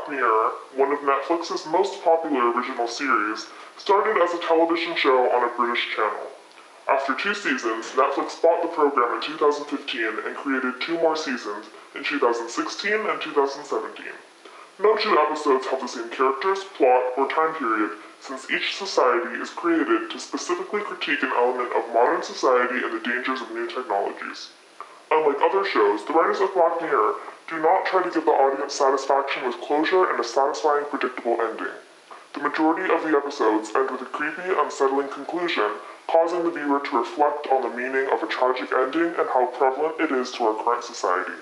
Black Mirror, one of Netflix's most popular original series, started as a television show on a British channel. After 2 seasons, Netflix bought the program in 2015 and created 2 more seasons in 2016 and 2017. No 2 episodes have the same characters, plot, or time period, since each society is created to specifically critique an element of modern society and the dangers of new technologies. Unlike other shows, the writers of Black Mirror do not try to give the audience satisfaction with closure and a satisfying, predictable ending. The majority of the episodes end with a creepy, unsettling conclusion, causing the viewer to reflect on the meaning of a tragic ending and how prevalent it is to our current society.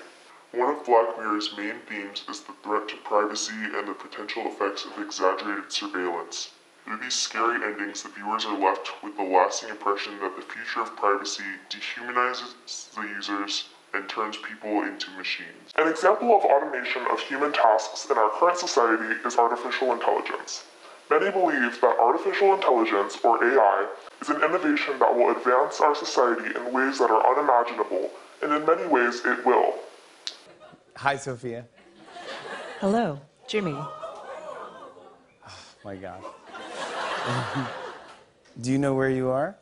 One of Black Mirror's main themes is the threat to privacy and the potential effects of exaggerated surveillance. Through these scary endings, the viewers are left with the lasting impression that the future of privacy dehumanizes the users and turns people into machines. An example of automation of human tasks in our current society is artificial intelligence. Many believe that artificial intelligence, or AI, is an innovation that will advance our society in ways that are unimaginable, and in many ways it will. Hi, Sophia. Hello, Jimmy. Oh, my God. Do you know where you are?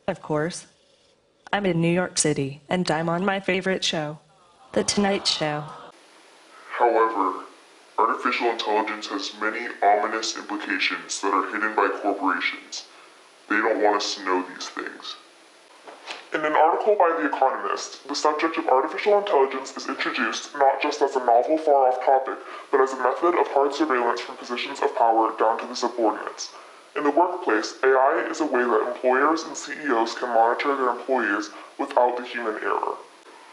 Of course. I'm in New York City, and I'm on my favorite show, The Tonight Show. However, artificial intelligence has many ominous implications that are hidden by corporations. They don't want us to know these things. In an article by The Economist, the subject of artificial intelligence is introduced not just as a novel, far-off topic, but as a method of hard surveillance from positions of power down to the subordinates. In the workplace, AI is a way that employers and CEOs can monitor their employees without the human error.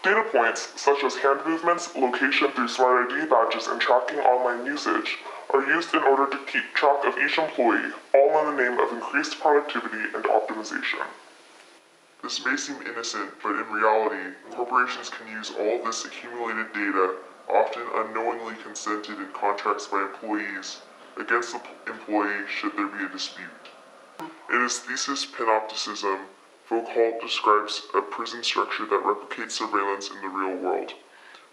Data points, such as hand movements, location through smart ID badges, and tracking online usage, are used in order to keep track of each employee, all in the name of increased productivity and optimization. This may seem innocent, but in reality, corporations can use all this accumulated data, often unknowingly consented in contracts by employees, against the employee should there be a dispute. In his thesis Panopticism, Foucault describes a prison structure that replicates surveillance in the real world.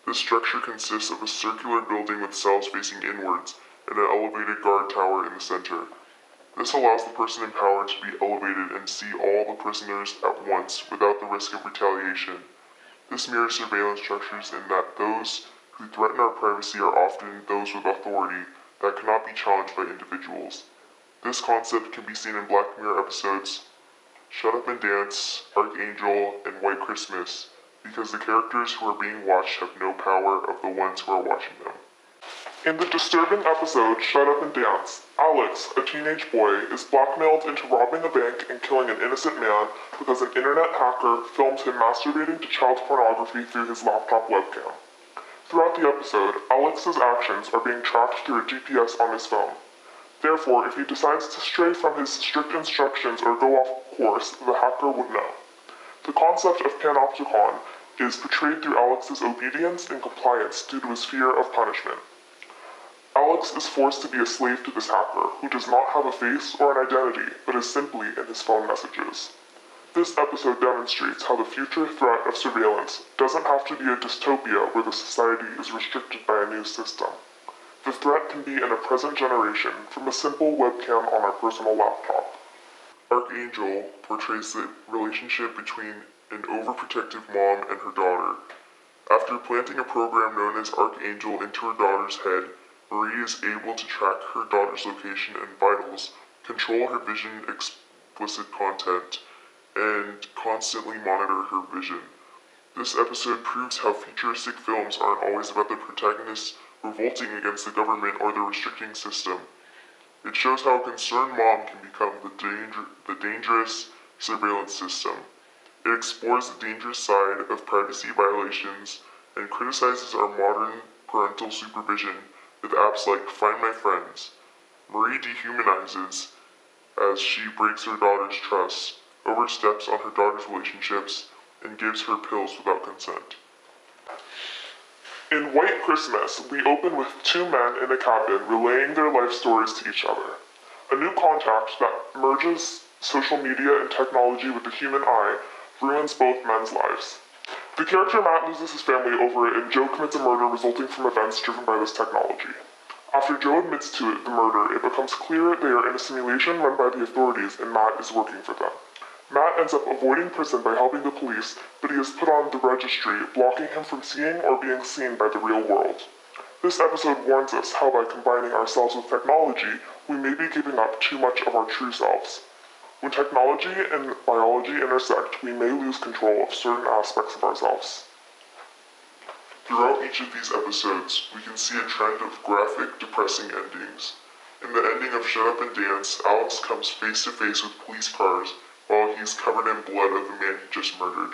This structure consists of a circular building with cells facing inwards and an elevated guard tower in the center. This allows the person in power to be elevated and see all the prisoners at once without the risk of retaliation. This mirrors surveillance structures in that those who threaten our privacy are often those with authority that cannot be challenged by individuals. This concept can be seen in Black Mirror episodes Shut Up and Dance, Archangel, and White Christmas, because the characters who are being watched have no power of the ones who are watching them. In the disturbing episode Shut Up and Dance, Alex, a teenage boy, is blackmailed into robbing a bank and killing an innocent man because an internet hacker filmed him masturbating to child pornography through his laptop webcam. Throughout the episode, Alex's actions are being tracked through a GPS on his phone. Therefore, if he decides to stray from his strict instructions or go off course, the hacker would know. The concept of panopticon is portrayed through Alex's obedience and compliance due to his fear of punishment. Alex is forced to be a slave to this hacker, who does not have a face or an identity, but is simply in his phone messages. This episode demonstrates how the future threat of surveillance doesn't have to be a dystopia where the society is restricted by a new system. The threat can be in a present generation from a simple webcam on our personal laptop. Archangel portrays the relationship between an overprotective mom and her daughter. After planting a program known as Archangel into her daughter's head, Marie is able to track her daughter's location and vitals, control her vision explicit content, and constantly monitor her vision. This episode proves how futuristic films aren't always about the protagonists revolting against the government or the restricting system. It shows how a concerned mom can become the dangerous surveillance system. It explores the dangerous side of privacy violations and criticizes our modern parental supervision with apps like Find My Friends. Marie dehumanizes as she breaks her daughter's trust, oversteps on her daughter's relationships, and gives her pills without consent. In White Christmas, we open with 2 men in a cabin relaying their life stories to each other. A new contact that merges social media and technology with the human eye ruins both men's lives. The character Matt loses his family over it, and Joe commits a murder resulting from events driven by this technology. After Joe admits to the murder, it becomes clear they are in a simulation run by the authorities and Matt is working for them. Matt ends up avoiding prison by helping the police, but he is put on the registry, blocking him from seeing or being seen by the real world. This episode warns us how by combining ourselves with technology, we may be giving up too much of our true selves. When technology and biology intersect, we may lose control of certain aspects of ourselves. Throughout each of these episodes, we can see a trend of graphic, depressing endings. In the ending of Shut Up and Dance, Alex comes face to face with police cars while he's covered in blood of the man he just murdered.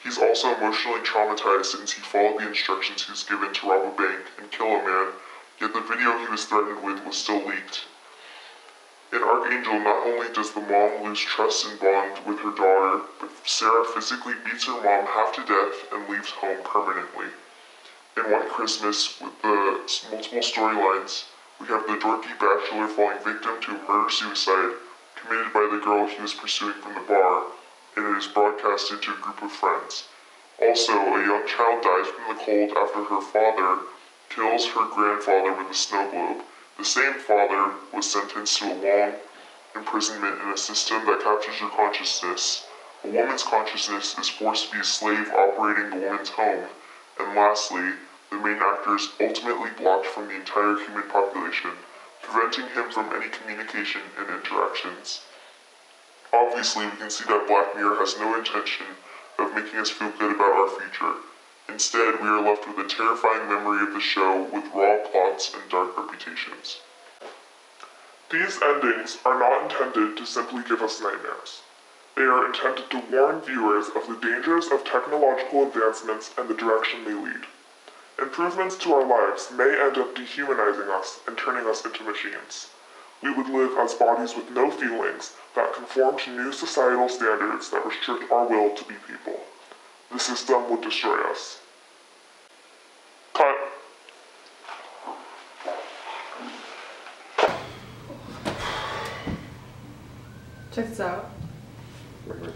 He's also emotionally traumatized since he followed the instructions he was given to rob a bank and kill a man, yet the video he was threatened with was still leaked. In Archangel, not only does the mom lose trust and bond with her daughter, but Sarah physically beats her mom half to death and leaves home permanently. In White Christmas, with the multiple storylines, we have the dorky bachelor falling victim to a murder-suicide committed by the girl he was pursuing from the bar, and it is broadcasted to a group of friends. Also, a young child dies from the cold after her father kills her grandfather with a snow globe. The same father was sentenced to a long imprisonment in a system that captures your consciousness. A woman's consciousness is forced to be a slave operating the woman's home. And lastly, the main actor is ultimately blocked from the entire human population, preventing him from any communication and interactions. Obviously, we can see that Black Mirror has no intention of making us feel good about our future. Instead, we are left with a terrifying memory of the show with raw plots and dark reputations. These endings are not intended to simply give us nightmares. They are intended to warn viewers of the dangers of technological advancements and the direction they lead. Improvements to our lives may end up dehumanizing us and turning us into machines. We would live as bodies with no feelings that conform to new societal standards that restrict our will to be people. The system would destroy us. Cut. Check this out. Right.